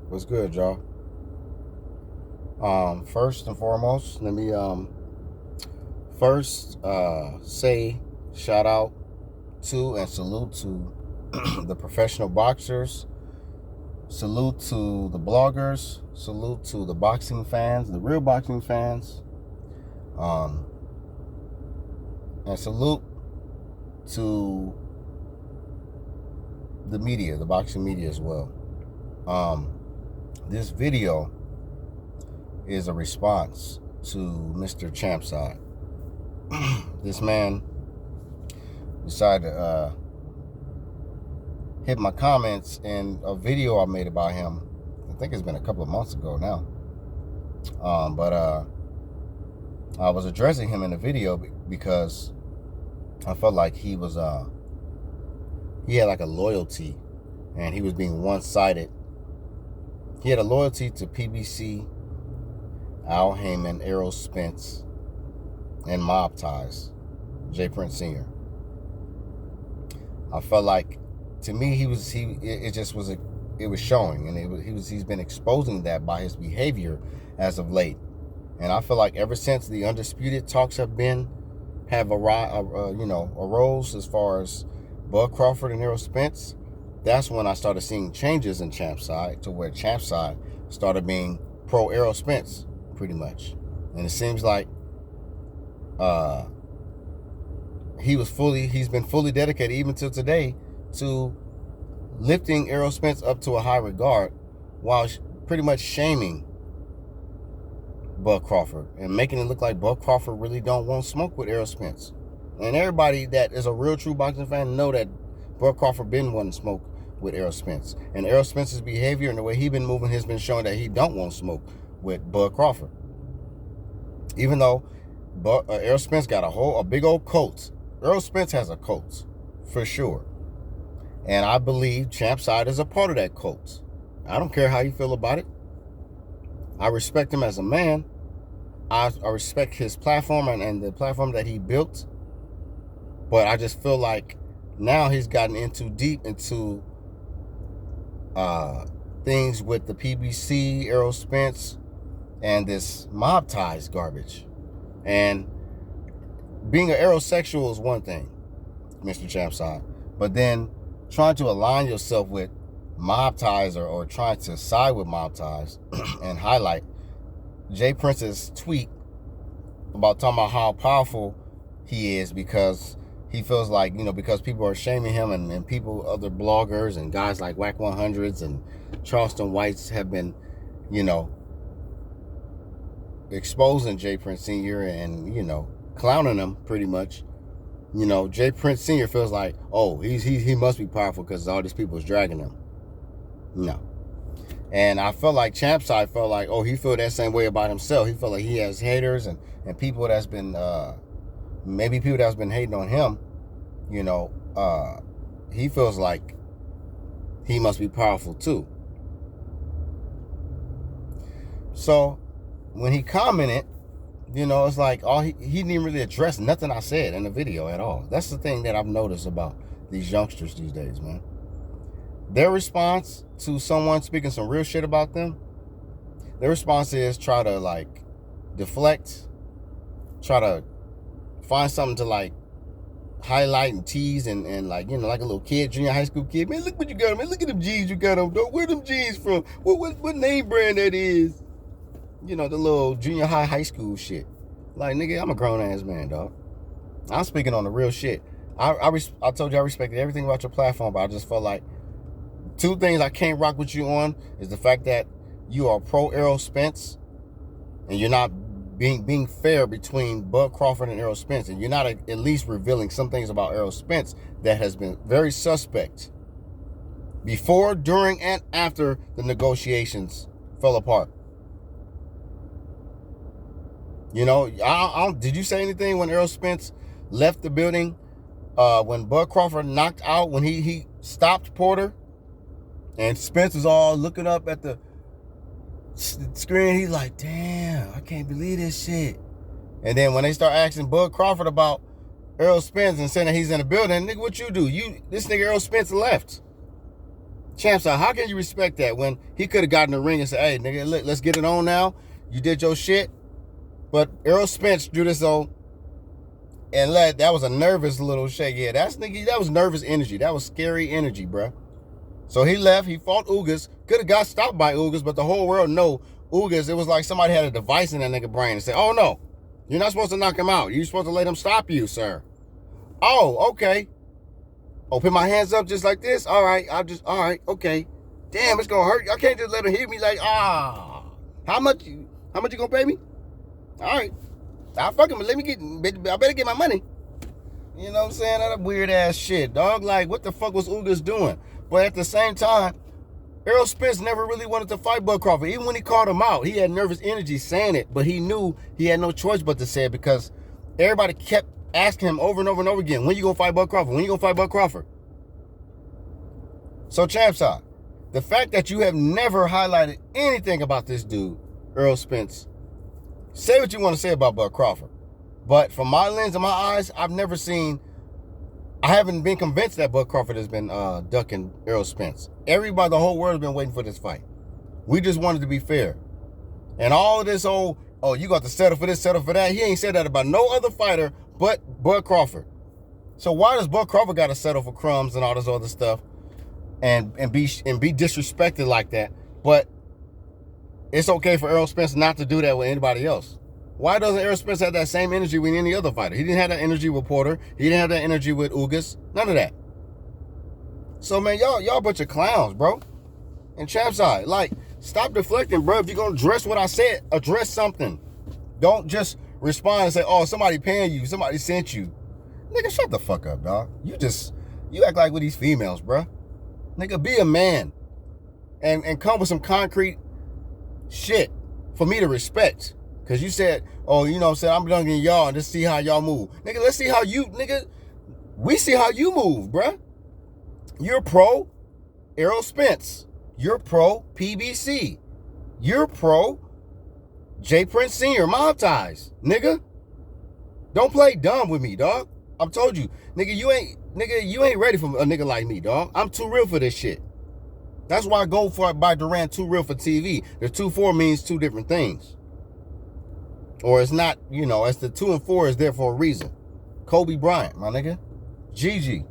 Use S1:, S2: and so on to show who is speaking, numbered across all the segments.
S1: What's good, y'all? First and foremost, let me first say shout out to and salute to the professional boxers, salute to the bloggers, salute to the boxing fans, the real boxing fans, um, and salute to the media, the boxing media as well. This video is a response to Mr. Champside. This man decided to hit my comments in a video I made about him. I think it's been a couple of months ago now. But I was addressing him in the video because I felt like he had like a loyalty, and he was being one-sided. He had a loyalty to PBC, Al Heyman, Errol Spence, and mob ties, Jay Prince Sr. I felt like, to me, it was showing, and he's been exposing that by his behavior as of late. And I feel like ever since the Undisputed talks arose as far as Bud Crawford and Errol Spence, that's when I started seeing changes in Champside, to where Champside started being pro Errol Spence, pretty much. And it seems like he's been fully dedicated, even till today, to lifting Errol Spence up to a high regard, while pretty much shaming Bud Crawford and making it look like Bud Crawford really don't want smoke with Errol Spence. And everybody that is a real true boxing fan know that Bud Crawford been wanting smoke with Errol Spence. And Errol Spence's behavior and the way he been moving has been showing that he don't want smoke with Bud Crawford. Even though Errol Spence got a big old cult. Errol Spence has a cult, for sure. And I believe Champside is a part of that cult. I don't care how you feel about it. I respect him as a man. I respect his platform and the platform that he built. But I just feel like now he's gotten deep into things with the PBC, Errol Spence, and this mob ties garbage. And being an aerosexual is one thing, Mr. Champside. But then trying to align yourself with mob ties or trying to side with mob ties and highlight Jay Prince's tweet about talking about how powerful he is, because he feels like, because people are shaming him, and other bloggers and guys like Whack 100s and Charleston Whites have been, exposing Jay Prince Sr. and, clowning him pretty much. Jay Prince Sr. feels like, oh, he must be powerful because all these people is dragging him. No. And I felt like Champside felt like, oh, he felt that same way about himself. He felt like he has haters and people that's been, maybe people that's been hating on him, he feels like he must be powerful too. So when he commented, it's like he didn't really address nothing I said in the video at all. That's the thing that I've noticed about these youngsters these days, man. Their response to someone speaking some real shit about them, their response is try to deflect, try to find something to highlight and tease and like a little kid, junior high school kid. Man, look what you got on, man. Look at them jeans you got on. Where them jeans from? What name brand that is? The little junior high school shit. Like, nigga, I'm a grown ass man, dog. I'm speaking on the real shit. I told you I respected everything about your platform, but I just felt like two things I can't rock with you on is the fact that you are pro Errol Spence, and you're not being fair between Bud Crawford and Errol Spence, and you're not at least revealing some things about Errol Spence that has been very suspect before, during, and after the negotiations fell apart. Did you say anything when Errol Spence left the building? When Bud Crawford knocked out, when he stopped Porter, and Spence was all looking up at the screen, he's like, damn, I can't believe this shit. And then when they start asking Bud Crawford about Errol Spence and saying that he's in the building, nigga, what you do? This nigga Errol Spence left. Champside, how can you respect that when he could have gotten the ring and said, hey, nigga, let's get it on now. You did your shit. But Errol Spence drew this on and that was a nervous little shake. Yeah, that was nervous energy. That was scary energy, bruh. So he left. He fought Ugas. Could have got stopped by Ugas, but the whole world know Ugas. It was like somebody had a device in that nigga brain and said, oh, no, you're not supposed to knock him out. You're supposed to let him stop you, sir. Oh, okay. Open my hands up just like this. All right, all right, okay. Damn, it's gonna hurt. I can't just let him hit me like, How much you gonna pay me? All right. I fucking I better get my money. You know what I'm saying? That weird ass shit, dog. Like, what the fuck was Ugas doing? But at the same time, Errol Spence never really wanted to fight Bud Crawford. Even when he called him out, he had nervous energy saying it, but he knew he had no choice but to say it because everybody kept asking him over and over and over again, when you gonna fight Bud Crawford? When you gonna fight Bud Crawford? So, Champside, the fact that you have never highlighted anything about this dude, Errol Spence, say what you want to say about Bud Crawford. But from my lens and my eyes, I haven't been convinced that Bud Crawford has been ducking Errol Spence. Everybody, the whole world has been waiting for this fight. We just wanted to be fair. And all of this you got to settle for this, settle for that. He ain't said that about no other fighter but Bud Crawford. So why does Bud Crawford got to settle for crumbs and all this other stuff and be disrespected like that? But it's okay for Errol Spence not to do that with anybody else. Why doesn't Errol Spence have that same energy with any other fighter? He didn't have that energy with Porter. He didn't have that energy with Ugas. None of that. So, man, y'all bunch of clowns, bro. And Champside, like, stop deflecting, bro. If you're going to address what I said, address something. Don't just respond and say, oh, somebody paying you. Somebody sent you. Nigga, shut the fuck up, dog. You act like with these females, bro. Nigga, be a man. And come with some concrete shit for me to respect. Because you said, oh, you know what I'm saying, I'm dunking y'all and just see how y'all move. Nigga, let's see how we see how you move, bruh. You're pro Errol Spence. You're pro PBC. You're pro J. Prince Sr. Mob Ties. Nigga, don't play dumb with me, dog. I've told you, nigga, you ain't ready for a nigga like me, dog. I'm too real for this shit. That's why I go for it by Durant, too real for TV. The 2-4 means two different things. Or it's not, it's the 2 and 4 is there for a reason. Kobe Bryant, my nigga. Gigi,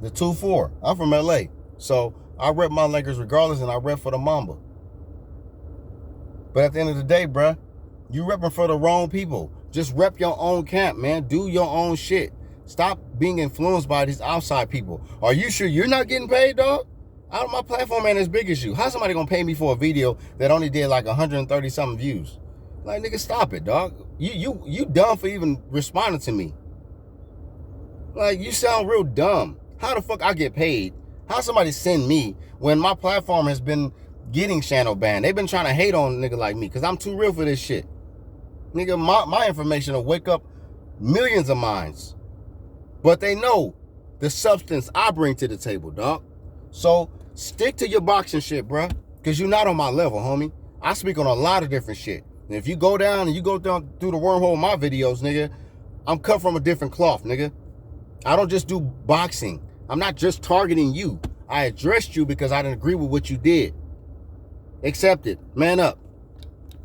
S1: the 2-4. I'm from LA. So I rep my Lakers regardless, and I rep for the Mamba. But at the end of the day, bruh, you repping for the wrong people. Just rep your own camp, man. Do your own shit. Stop being influenced by these outside people. Are you sure you're not getting paid, dog? My platform ain't as big as you. How's somebody gonna pay me for a video that only did like 130 something views? Like, nigga, stop it, dog. You dumb for even responding to me. Like, you sound real dumb. How the fuck I get paid? How somebody send me when my platform has been getting shadow banned? They've been trying to hate on a nigga like me because I'm too real for this shit. Nigga, my information will wake up millions of minds. But they know the substance I bring to the table, dog. So stick to your boxing shit, bruh. Because you're not on my level, homie. I speak on a lot of different shit. And if you go down and you go down through the wormhole of my videos, nigga, I'm cut from a different cloth, nigga. I don't just do boxing. I'm not just targeting you. I addressed you because I didn't agree with what you did. Accept it. Man up.